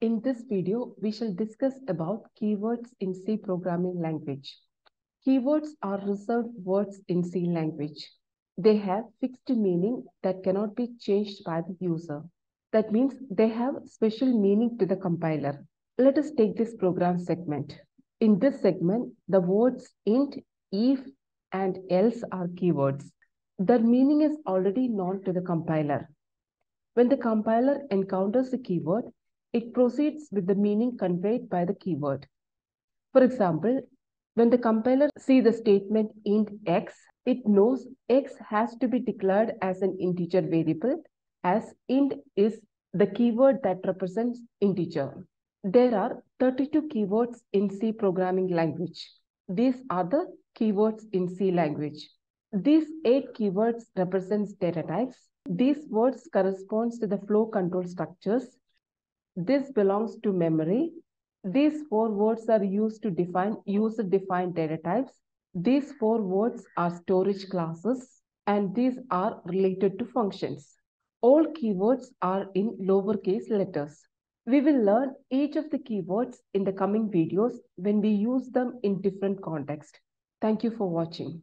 In this video, we shall discuss about keywords in C programming language. Keywords are reserved words in C language. They have fixed meaning that cannot be changed by the user. That means they have special meaning to the compiler. Let us take this program segment. In this segment, the words int, if, and else are keywords. Their meaning is already known to the compiler. When the compiler encounters a keyword, it proceeds with the meaning conveyed by the keyword. For example, when the compiler sees the statement int x, it knows x has to be declared as an integer variable, as int is the keyword that represents integer. There are 32 keywords in C programming language. These are the keywords in C language. These 8 keywords represents data types. These words corresponds to the flow control structures. This belongs to memory. These 4 words are used to define user-defined data types. These 4 words are storage classes, and these are related to functions. All keywords are in lowercase letters. We will learn each of the keywords in the coming videos when we use them in different contexts. Thank you for watching.